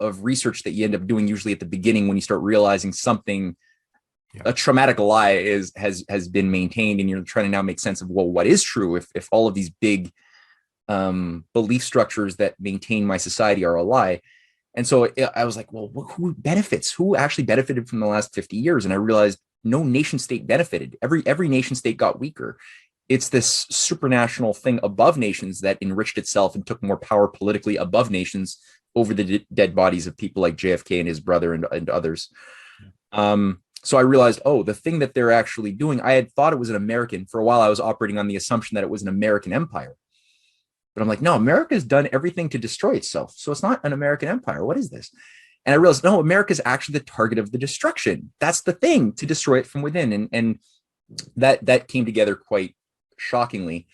research that you end up doing usually at the beginning when you start realizing something, a traumatic lie has been maintained, and you're trying to now make sense of, well, what is true if all of these big belief structures that maintain my society are a lie. And so I was like, well, who benefits? Who actually benefited from the last 50 years? And I realized no nation state benefited. Every nation state got weaker. It's this supranational thing above nations that enriched itself and took more power politically above nations over the dead bodies of people like JFK and his brother and others. So I realized, the thing that they're actually doing, I had thought it was an American. For a while, I was operating on the assumption that it was an American empire. But I'm like, no, America's done everything to destroy itself. So it's not an American empire. What is this? And I realized, no, America's actually the target of the destruction. That's the thing, to destroy it from within. And that came together quite shockingly.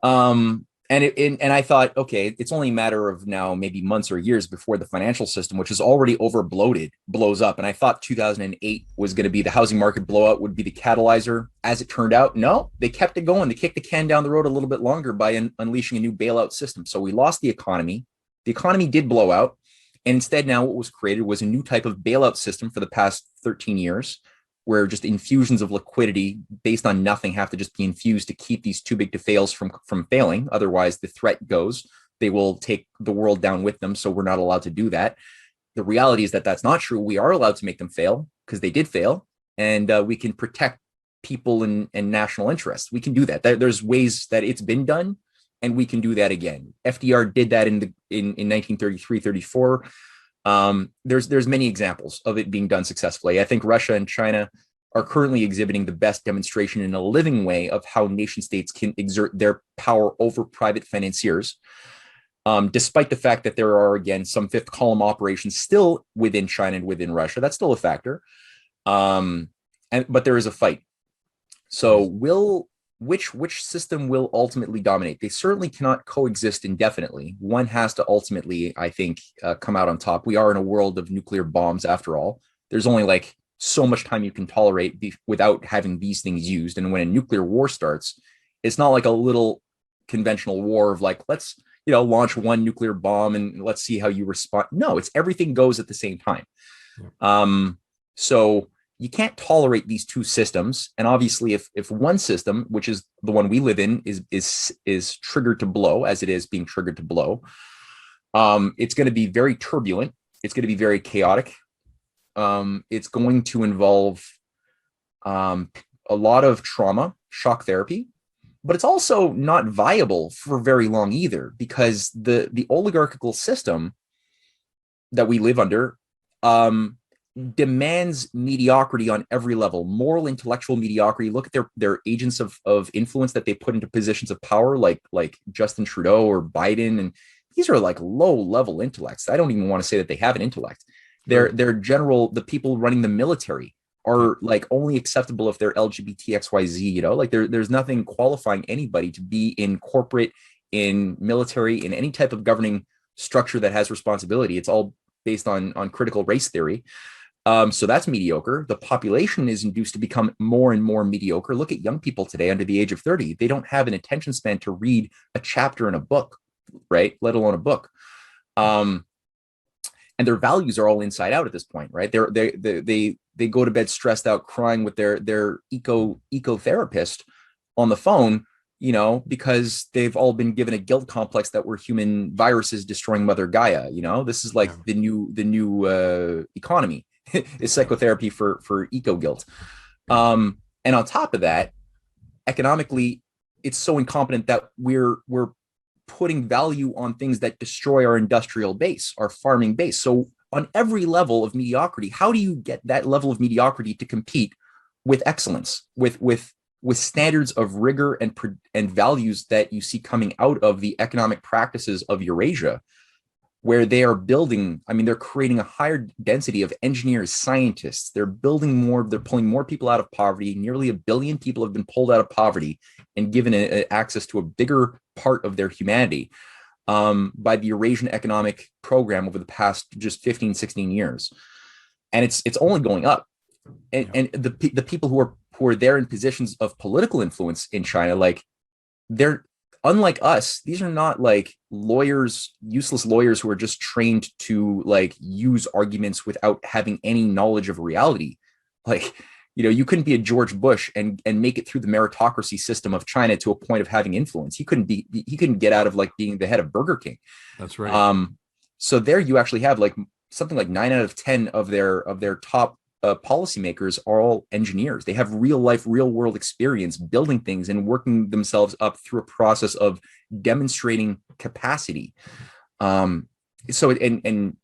And I thought, okay, it's only a matter of now maybe months or years before the financial system, which is already over bloated, blows up. And I thought 2008 was going to be the housing market blowout, would be the catalyzer. As it turned out, no, they kept it going. They kicked the can down the road a little bit longer by unleashing a new bailout system. So we lost the economy. The economy did blow out. And instead, now what was created was a new type of bailout system for the past 13 years, where just infusions of liquidity based on nothing have to just be infused to keep these too big to fails from failing. Otherwise, the threat goes, they will take the world down with them. So we're not allowed to do that. The reality is that that's not true. We are allowed to make them fail because they did fail, and we can protect people and national interests. We can do that. There's ways that it's been done, and we can do that again. FDR did that in 1933, 34. There's many examples of it being done successfully. I think Russia and China are currently exhibiting the best demonstration in a living way of how nation states can exert their power over private financiers, despite the fact that there are, again, some fifth column operations still within China and within Russia. That's still a factor. But there is a fight. So which system will ultimately dominate? They certainly cannot coexist indefinitely. One has to ultimately, I think, come out on top. We are in a world of nuclear bombs, after all. There's only like so much time you can tolerate without having these things used. And when a nuclear war starts, it's not like a little conventional war of like, let's launch one nuclear bomb and let's see how you respond. No, it's everything goes at the same time. So you can't tolerate these two systems. And obviously, if one system, which is the one we live in, is triggered to blow, as it is being triggered to blow, it's going to be very turbulent. It's going to be very chaotic. It's going to involve a lot of trauma, shock therapy, but it's also not viable for very long either, because the oligarchical system that we live under demands mediocrity on every level, moral, intellectual mediocrity. Look at their agents of influence that they put into positions of power, like Justin Trudeau or Biden. And these are like low level intellects. I don't even want to say that they have an intellect. They're general, the people running the military are like only acceptable if they're LGBT XYZ, like there's nothing qualifying anybody to be in corporate, in military, in any type of governing structure that has responsibility. It's all based on critical race theory. So that's mediocre. The population is induced to become more and more mediocre. Look at young people today under the age of 30. They don't have an attention span to read a chapter in a book, right? Let alone a book. And their values are all inside out at this point, right? They go to bed stressed out, crying with their eco therapist on the phone, because they've all been given a guilt complex that we're human viruses destroying Mother Gaia. This is like the new economy is psychotherapy for eco guilt. And on top of that, economically, it's so incompetent that we're putting value on things that destroy our industrial base, our farming base. So on every level of mediocrity, how do you get that level of mediocrity to compete with excellence, with standards of rigor and values that you see coming out of the economic practices of Eurasia, where they are building, they're creating a higher density of engineers, scientists. They're building more, they're pulling more people out of poverty. Nearly 1 billion people have been pulled out of poverty and given access to a bigger part of their humanity by the Eurasian Economic Program over the past just 15, 16 years. And it's only going up. And the people who are there in positions of political influence in China, like, they're unlike us. These are not like lawyers, useless lawyers who are just trained to like use arguments without having any knowledge of reality. Like, you couldn't be a George Bush and make it through the meritocracy system of China to a point of having influence. He couldn't get out of like being the head of Burger King. That's right. So there you actually have like something like 9 out of 10 of their top policymakers are all engineers. They have real life, real world experience building things and working themselves up through a process of demonstrating capacity. So in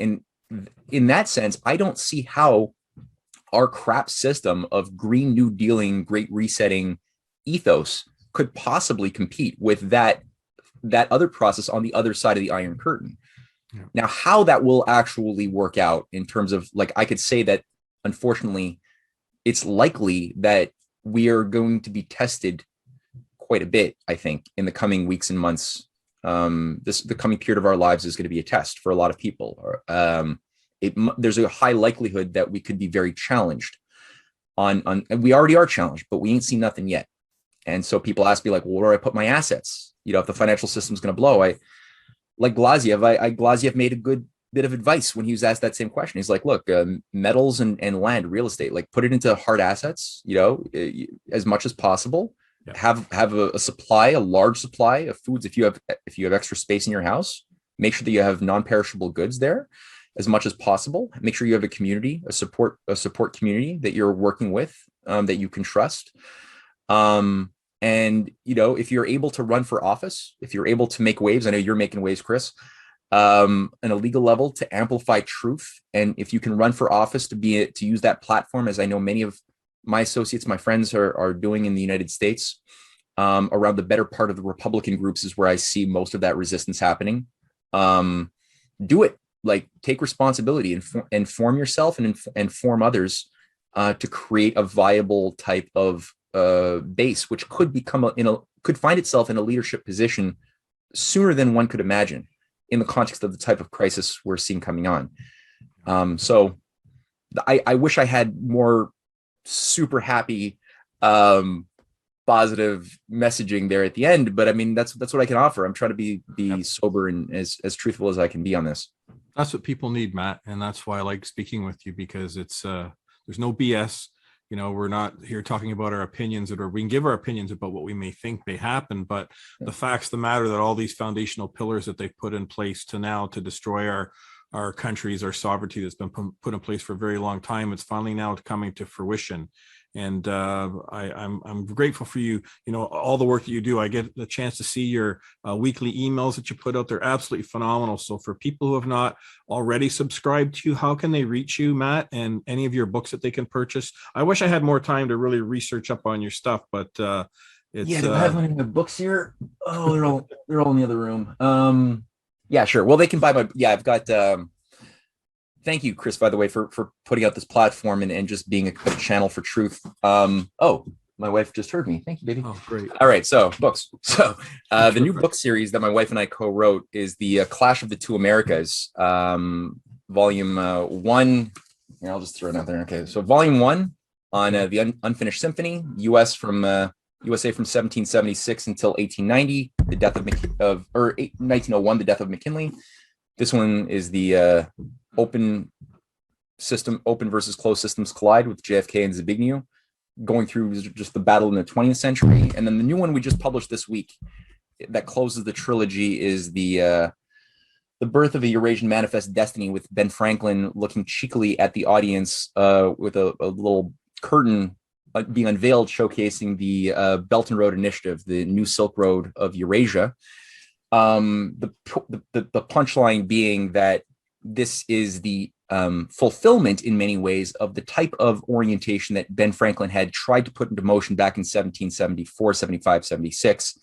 that sense, I don't see how our crap system of Green New Dealing, Great Resetting ethos could possibly compete with that other process on the other side of the Iron Curtain. Yeah. Now, how that will actually work out in terms of, like, I could say that unfortunately, it's likely that we are going to be tested quite a bit, I think, in the coming weeks and months. The coming period of our lives is going to be a test for a lot of people. There's a high likelihood that we could be very challenged and we already are challenged, but we ain't seen nothing yet. And so people ask me, like, well, where do I put my assets? If the financial system's going to blow, Glaziev made a good bit of advice when he was asked that same question. He's like, look, metals and land, real estate, like, put it into hard assets, as much as possible. Yeah. Have a supply, a large supply of foods. If you have extra space in your house, make sure that you have non-perishable goods there as much as possible. Make sure you have a community, a support community that you're working with, that you can trust. And if you're able to run for office, if you're able to make waves, I know you're making waves, Chris, on a legal level to amplify truth. And if you can run for office to use that platform, as I know many of my associates, my friends are doing in the United States, around the better part of the Republican groups is where I see most of that resistance happening. Do it. Like, take responsibility and inform yourself and inform others to create a viable type of base, which could could find itself in a leadership position sooner than one could imagine, in the context of the type of crisis we're seeing coming on. So I wish I had more super happy, positive messaging there at the end, but that's what I can offer. I'm trying to be sober and as truthful as I can be on this. That's what people need, Matt. And that's why I like speaking with you, because it's there's no BS. We're not here talking about our opinions, or we can give our opinions about what we may think may happen, but the facts of the matter that all these foundational pillars that they've put in place to destroy our countries, our sovereignty that's been put in place for a very long time, it's finally now coming to fruition. And I'm grateful for you, all the work that you do. I get the chance to see your weekly emails that you put out. They're absolutely phenomenal. So for people who have not already subscribed to you, how can they reach you, Matt, and any of your books that they can purchase? I wish I had more time to really research up on your stuff, but it's... Yeah, do I have any of the books here? Oh, they're all in the other room. Yeah, sure. Well, they can buy I've got... Thank you, Chris, by the way, for putting out this platform and just being a channel for truth. Oh, my wife just heard me. Thank you, baby. Oh, great. All right, so books. So the new book series that my wife and I co-wrote is the Clash of the Two Americas, volume 1. Here, I'll just throw it out there. Okay, so volume 1 on the Unfinished Symphony, USA from 1776 until 1890, the death of 1901, the death of McKinley. This one is the open versus closed systems collide with JFK and Zbigniew. going through just the battle in the 20th century. And then the new one we just published this week that closes the trilogy is the birth of a Eurasian manifest destiny, with Ben Franklin looking cheekily at the audience with a little curtain being unveiled, showcasing the Belt and Road Initiative, the new Silk Road of Eurasia. The punchline being that this is the fulfillment in many ways of the type of orientation that Ben Franklin had tried to put into motion back in 1774, 75, 76,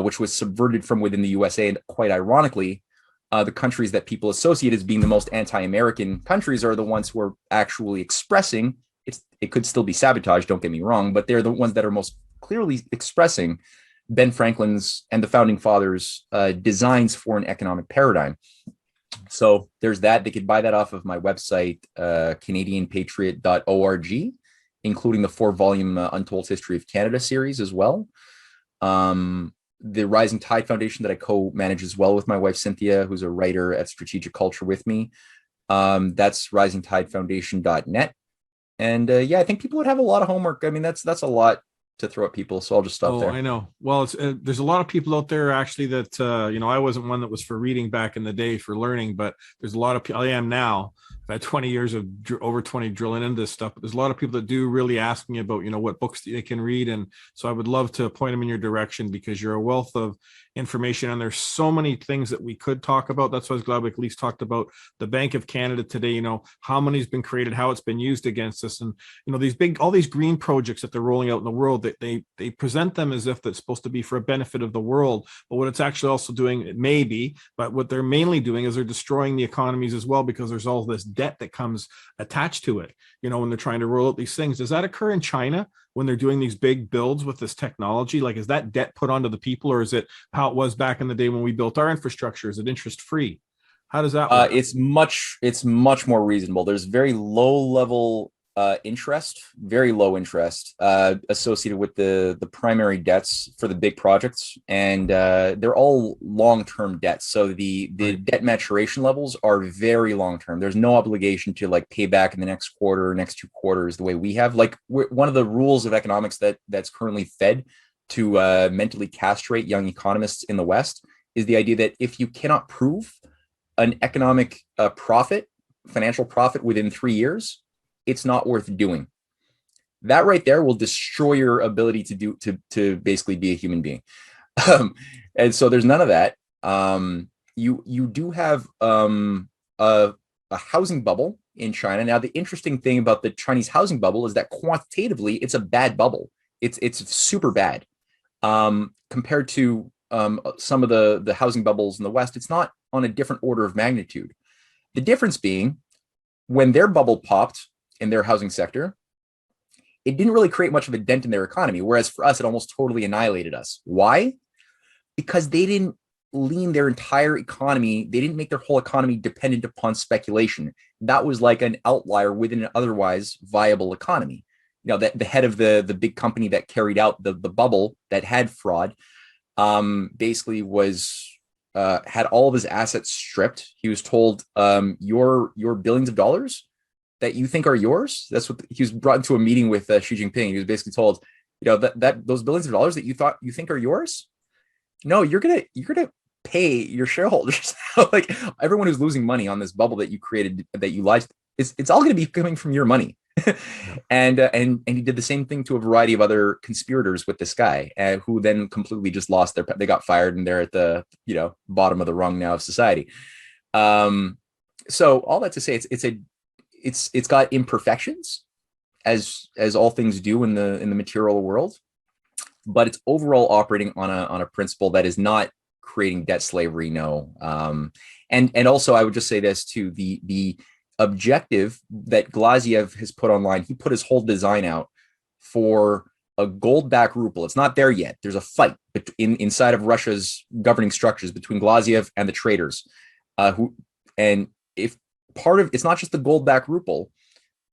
which was subverted from within the USA. And quite ironically, the countries that people associate as being the most anti-American countries are the ones who are actually expressing, it could still be sabotage, don't get me wrong, but they're the ones that are most clearly expressing Ben Franklin's and the founding fathers' designs for an economic paradigm. So there's that. They could buy that off of my website, CanadianPatriot.org, including the 4-volume Untold History of Canada series as well. The Rising Tide Foundation that I co-manage as well with my wife, Cynthia, who's a writer at Strategic Culture with me. That's risingtidefoundation.net. And I think people would have a lot of homework. I mean, that's a lot to throw at people. So I'll just stop there. I know. Well, it's there's a lot of people out there actually that, I wasn't one that was for reading back in the day for learning, but there's a lot of people, I am now. I've had 20 years of over 20 drilling into this stuff, but there's a lot of people that do really ask me about, what books they can read. And so I would love to point them in your direction, because you're a wealth of information and there's so many things that we could talk about. That's why I was glad we at least talked about the Bank of Canada today, how money's been created, how it's been used against us. And, all these green projects that they're rolling out in the world, that they present them as if that's supposed to be for a benefit of the world. But what it's actually also doing, it may be, but what they're mainly doing is they're destroying the economies as well, because there's all this debt that comes attached to it, when they're trying to roll out these things. Does that occur in China when they're doing these big builds with this technology? Like, is that debt put onto the people, or is it how it was back in the day when we built our infrastructure? Is it interest free? How does that work? It's much more reasonable. There's very low level interest, very low interest associated with the primary debts for the big projects, and they're all long-term debts. So the debt maturation levels are very long-term. There's no obligation to pay back in the next quarter, next 2 quarters, the way we have. One of the rules of economics that's currently fed to mentally castrate young economists in the West is the idea that if you cannot prove an economic financial profit within 3 years, it's not worth doing. That right there will destroy your ability to basically be a human being. And so there's none of that. You do have a housing bubble in China. Now, the interesting thing about the Chinese housing bubble is that quantitatively, it's a bad bubble. It's super bad. Compared to some of the housing bubbles in the West, it's not on a different order of magnitude. The difference being, when their bubble popped in their housing sector, it didn't really create much of a dent in their economy, whereas for us, it almost totally annihilated us. Why? Because they didn't lean their entire economy, they didn't make their whole economy dependent upon speculation. That was like an outlier within an otherwise viable economy. That the head of the big company that carried out the bubble that had fraud basically had all of his assets stripped. He was told, your billions of dollars that you think are yours. That's what he was brought into a meeting with Xi Jinping. He was basically told, that those billions of dollars that you think are yours, no, you're gonna pay your shareholders. Everyone who's losing money on this bubble that you created, that you lied, it's all gonna be coming from your money. And he did the same thing to a variety of other conspirators with this guy, who then completely just lost they got fired, and they're at the bottom of the rung now of society. So all that to say, it's got imperfections, as all things do in the material world, but it's overall operating on a principle that is not creating debt slavery. No. And also I would just say this too, the objective that Glaziev has put online, he put his whole design out for a gold-backed ruble. It's not there yet. There's a fight inside of Russia's governing structures between Glaziev and the traders, it's not just the gold-backed ruble,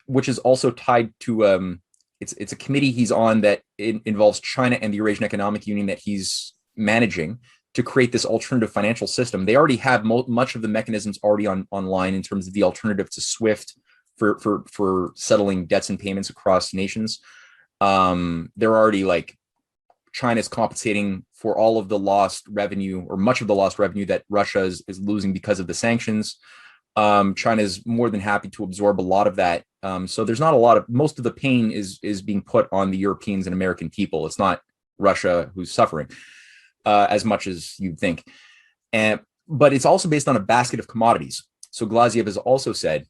which is also tied to it's a committee he's on that involves China and the Eurasian Economic Union that he's managing to create this alternative financial system. They already have much of the mechanisms already online in terms of the alternative to SWIFT for settling debts and payments across nations. They're already like China's compensating for all of the lost revenue or much of the lost revenue that Russia is losing because of the sanctions. China is more than happy to absorb a lot of that. So there's not a lot of, most of the pain is being put on the Europeans and American people. It's not Russia who's suffering as much as you'd think. But it's also based on a basket of commodities. So Glaziev has also said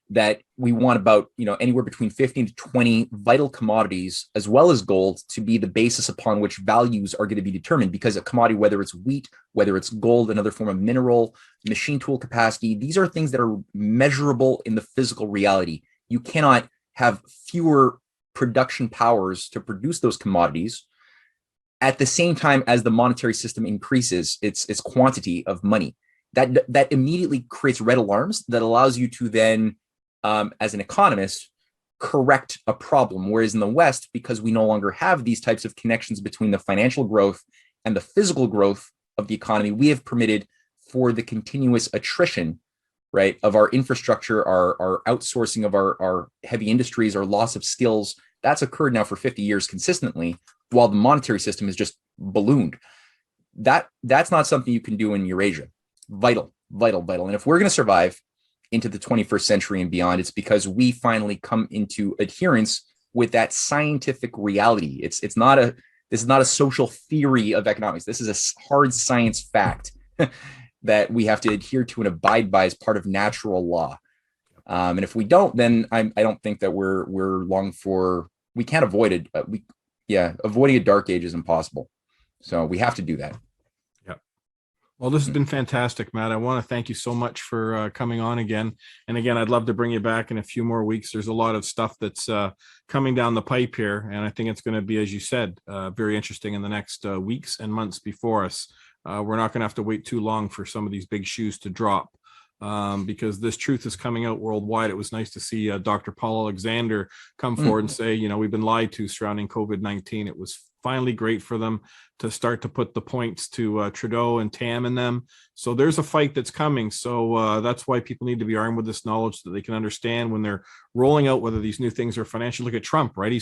that we want about, anywhere between 15 to 20 vital commodities, as well as gold, to be the basis upon which values are going to be determined. Because a commodity, whether it's wheat, whether it's gold, another form of mineral, machine tool capacity, these are things that are measurable in the physical reality. You cannot have fewer production powers to produce those commodities at the same time as the monetary system increases its quantity of money. That immediately creates red alarms that allows you to then, as an economist, correct a problem. Whereas in the West, because we no longer have these types of connections between the financial growth and the physical growth of the economy, we have permitted for the continuous attrition, right, of our infrastructure, our outsourcing of our heavy industries, our loss of skills. That's occurred now for 50 years consistently, while the monetary system is just ballooned. That's not something you can do in Eurasia. Vital. And if we're going to survive into the 21st century and beyond, it's because we finally come into adherence with that scientific reality. This is not a social theory of economics. This is a hard science fact that we have to adhere to and abide by as part of natural law. And if we don't, then I don't think that we're long for, we can't avoid it. Avoiding a dark age is impossible. So we have to do that. Well, this has been fantastic, Matt. I want to thank you so much for coming on again. And again, I'd love to bring you back in a few more weeks. There's a lot of stuff that's coming down the pipe here. And I think it's going to be, as you said, very interesting in the next weeks and months before us. We're not going to have to wait too long for some of these big shoes to drop. Because this truth is coming out worldwide. It was nice to see Dr. Paul Alexander come forward and say, we've been lied to surrounding COVID-19. It was finally great for them to start to put the points to Trudeau and Tam in them. So there's a fight that's coming. So that's why people need to be armed with this knowledge so that they can understand when they're rolling out whether these new things are financial. Look at Trump, right? I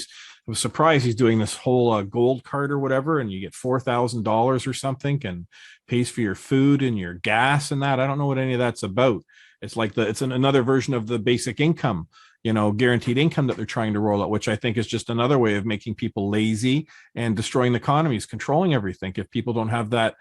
was surprised he's doing this whole gold card or whatever, and you get $4,000 or something and pays for your food and your gas and that. I don't know what any of that's about. It's like it's another version of the basic income, guaranteed income that they're trying to roll out, which I think is just another way of making people lazy and destroying the economies, controlling everything. If people don't have that,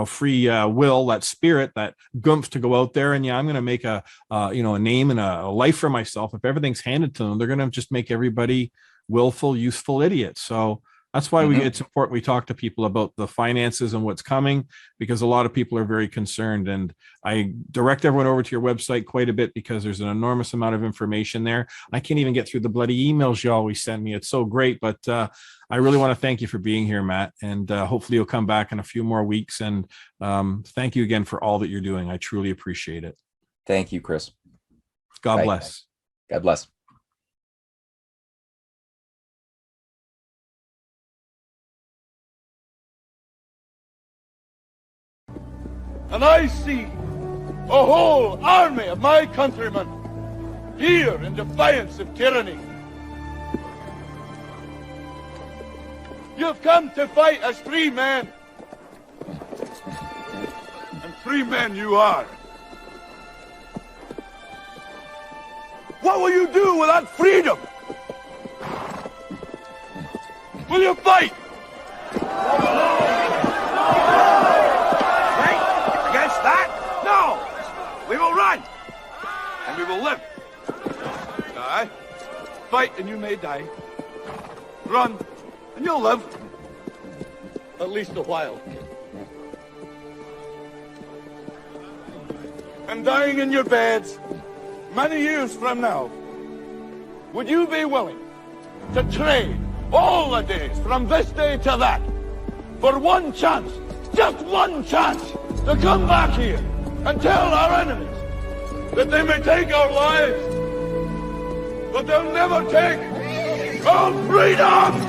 free will, that spirit, that gumph to go out there and I'm going to make a name and a life for myself. If everything's handed to them, they're going to just make everybody willful, useful idiots. So that's why it's important we talk to people about the finances and what's coming, because a lot of people are very concerned. And I direct everyone over to your website quite a bit because there's an enormous amount of information there. I can't even get through the bloody emails you always send me. It's so great. But I really want to thank you for being here, Matt. And hopefully you'll come back in a few more weeks. And thank you again for all that you're doing. I truly appreciate it. Thank you, Chris. God bless. God bless. And I see a whole army of my countrymen here in defiance of tyranny. You've come to fight as free men. And free men you are. What will you do with that freedom? Will you fight? Against that? No! We will run! And we will live. Die. Fight and you may die. Run and you'll live. At least a while. And dying in your beds many years from now, would you be willing to trade all the days from this day to that for one chance, just one chance, to come back here and tell our enemies that they may take our lives, but they'll never take our freedom!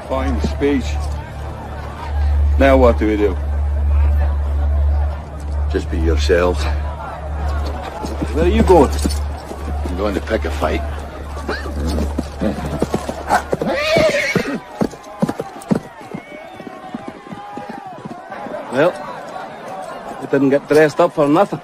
Fine speech. Now what do we do? Just be yourselves. Where are you going? I'm going to pick a fight. Well, we didn't get dressed up for nothing.